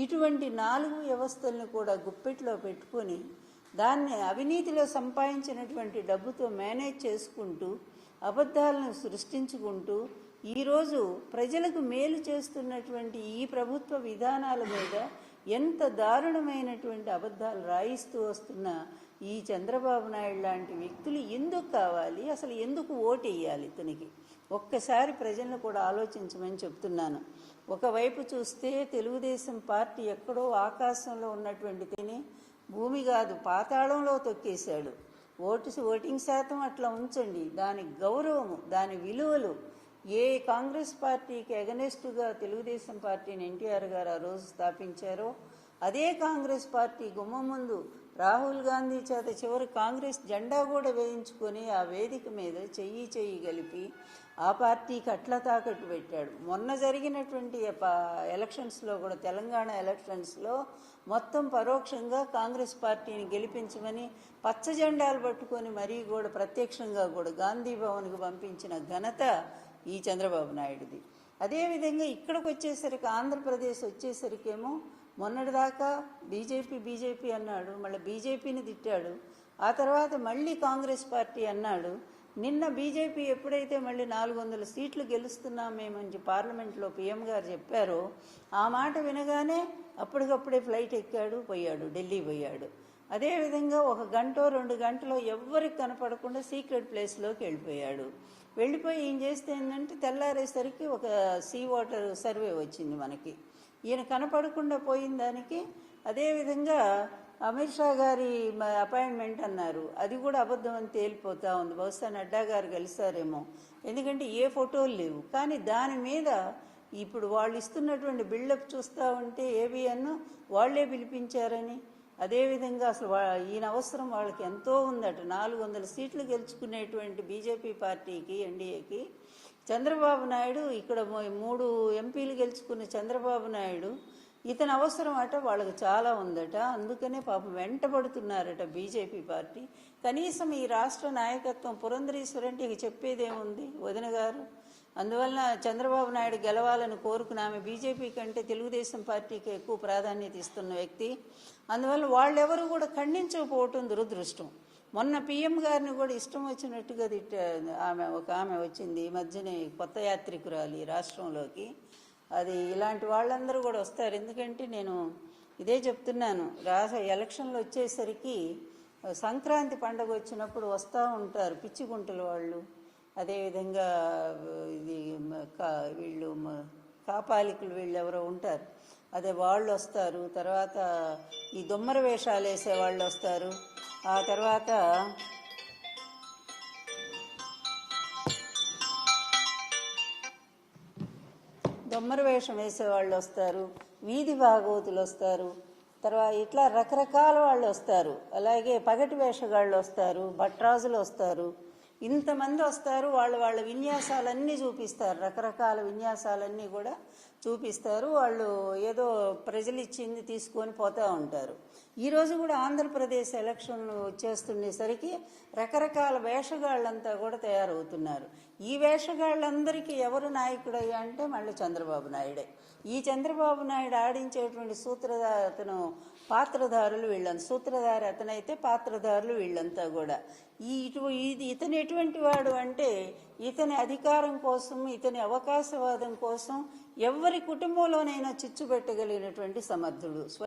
ఇటువంటి 4 వ్యవస్థలను కూడా గుప్పెట్లో పెట్టుకొని దాన్ని అవినీతిలో సంపాదించినటువంటి డబ్బుతో మేనేజ్ చేసుకుంటూ అబద్ధాలను సృష్టించుకుంటూ ఈరోజు ప్రజలకు మేలు చేస్తున్నటువంటి ఈ ప్రభుత్వ విధానాల మీద ఎంత దారుణమైనటువంటి అబద్ధాలు రాయిస్తూ వస్తున్న ఈ చంద్రబాబు నాయుడు లాంటి వ్యక్తులు ఎందుకు కావాలి, అసలు ఎందుకు ఓటేయాలి ఇతనికి? ఒక్కసారి ప్రజలను కూడా ఆలోచించమని చెప్తున్నాను. ఒకవైపు చూస్తే తెలుగుదేశం పార్టీ ఎక్కడో ఆకాశంలో ఉన్నటువంటి తిని భూమి కాదు పాతాళంలో తొక్కేశాడు. ఓటింగ్ శాతం అట్లా ఉంచండి, దాని గౌరవము, దాని విలువలు ఏ కాంగ్రెస్ పార్టీకి ఎగనెస్టుగా తెలుగుదేశం పార్టీని ఎన్టీఆర్ గారు ఆ రోజు స్థాపించారో అదే కాంగ్రెస్ పార్టీ గుమ్మం ముందు రాహుల్ గాంధీ చేత చివరి కాంగ్రెస్ జెండా కూడా వేయించుకొని ఆ వేదిక మీద చెయ్యి కలిపి ఆ పార్టీకి అట్లా తాకట్టు పెట్టాడు. మొన్న జరిగినటువంటి ఎలక్షన్స్లో కూడా తెలంగాణ ఎలక్షన్స్లో మొత్తం పరోక్షంగా కాంగ్రెస్ పార్టీని గెలిపించమని పచ్చ జెండాలు పట్టుకొని మరీ కూడా ప్రత్యక్షంగా కూడా గాంధీ భవన్కి పంపించిన ఘనత ఈ చంద్రబాబు నాయుడుది. అదేవిధంగా ఇక్కడికి వచ్చేసరికి ఆంధ్రప్రదేశ్ వచ్చేసరికేమో మొన్నటిదాకా బీజేపీ అన్నాడు, మళ్ళీ బీజేపీని తిట్టాడు, ఆ తర్వాత మళ్ళీ కాంగ్రెస్ పార్టీ అన్నాడు. నిన్న బీజేపీ ఎప్పుడైతే మళ్ళీ 400 సీట్లు గెలుస్తున్నాం మేమని పార్లమెంట్లో పీఎం గారు చెప్పారో ఆ మాట వినగానే అప్పటికప్పుడే ఫ్లైట్ ఎక్కాడు, పోయాడు, ఢిల్లీ పోయాడు. అదేవిధంగా 1 గంట 2 గంటలో ఎవ్వరికి కనపడకుండా సీక్రెట్ ప్లేస్లోకి వెళ్ళిపోయి ఏం చేస్తే ఏంటంటే తెల్లారేసరికి ఒక సీ వాటర్ సర్వే వచ్చింది మనకి. ఈయన కనపడకుండా పోయిన దానికి అదేవిధంగా అమిత్ షా గారి అపాయింట్మెంట్ అన్నారు, అది కూడా అబద్ధం అని తేలిపోతూ ఉంది. బహుశా నడ్డా గారు కలిసారేమో, ఎందుకంటే ఏ ఫోటోలు లేవు. కానీ దాని మీద ఇప్పుడు వాళ్ళు ఇస్తున్నటువంటి బిల్డప్ చూస్తూ ఉంటే ఏబిఎన్ వాళ్లే పిలిపించారని, అదేవిధంగా అసలు ఈయన అవసరం వాళ్ళకి ఎంతో ఉందట. 400 సీట్లు గెలుచుకునేటువంటి బీజేపీ పార్టీకి, ఎన్డీఏకి చంద్రబాబు నాయుడు, ఇక్కడ 3 ఎంపీలు గెలుచుకున్న చంద్రబాబు నాయుడు ఇతని అవసరం అట వాళ్ళకి చాలా ఉందట. అందుకనే పాపం వెంటబడుతున్నారట బీజేపీ పార్టీ. కనీసం ఈ రాష్ట్ర నాయకత్వం పురంధరేశ్వరంటే ఇక చెప్పేదేముంది వదిన గారు. అందువల్ల చంద్రబాబు నాయుడు గెలవాలని కోరుకున్న ఆమె బీజేపీ కంటే తెలుగుదేశం పార్టీకి ఎక్కువ ప్రాధాన్యత ఇస్తున్న వ్యక్తి. అందువల్ల వాళ్ళెవరూ కూడా ఖండించకపోవటం దురదృష్టం. మొన్న పీఎం గారిని కూడా ఇష్టం వచ్చినట్టుగా ఆమె వచ్చింది ఈ మధ్యనే, కొత్త యాత్రికురాలి రాష్ట్రంలోకి. అది ఇలాంటి వాళ్ళందరూ కూడా వస్తారు. ఎందుకంటే నేను ఇదే చెప్తున్నాను, ఎలక్షన్లు వచ్చేసరికి సంక్రాంతి పండుగ వచ్చినప్పుడు వస్తూ ఉంటారు పిచ్చిగుంటల వాళ్ళు, అదేవిధంగా వీళ్ళు కాపాలికులు వీళ్ళు ఎవరో ఉంటారు, అదే వాళ్ళు వస్తారు. తర్వాత ఈ దొమ్మర వేషాలు వేసే వాళ్ళు వస్తారు. ఆ తర్వాత దొమ్మర వేషం వేసేవాళ్ళు వస్తారు, వీధి భాగవతులు వస్తారు, తర్వాత ఇట్లా రకరకాల వాళ్ళు వస్తారు. అలాగే పగటి వేషగాళ్ళు వస్తారు, భట్రాజులు వస్తారు, ఇంతమంది వస్తారు. వాళ్ళ విన్యాసాలన్నీ చూపిస్తారు, రకరకాల విన్యాసాలన్నీ కూడా చూపిస్తారు. వాళ్ళు ఏదో ప్రజలు ఇచ్చింది తీసుకొని పోతూ ఉంటారు. ఈరోజు కూడా ఆంధ్రప్రదేశ్ ఎలక్షన్లు వచ్చేస్తుండేసరికి రకరకాల వేషగాళ్ళంతా కూడా తయారవుతున్నారు. ఈ వేషగాళ్ళందరికీ ఎవరు నాయకుడయ్యా అంటే మళ్ళీ చంద్రబాబు నాయుడే. ఈ చంద్రబాబు నాయుడు ఆడించేటువంటి పాత్రధారులు వీళ్ళంతా. సూత్రధారి అతనైతే పాత్రధారులు వీళ్ళంతా కూడా. ఇతను ఎటువంటి వాడు అంటే ఇతని అధికారం కోసం, ఇతని అవకాశవాదం కోసం ఎవరి కుటుంబంలోనైనా చిచ్చు పెట్టగలిగినటువంటి సమర్థుడు.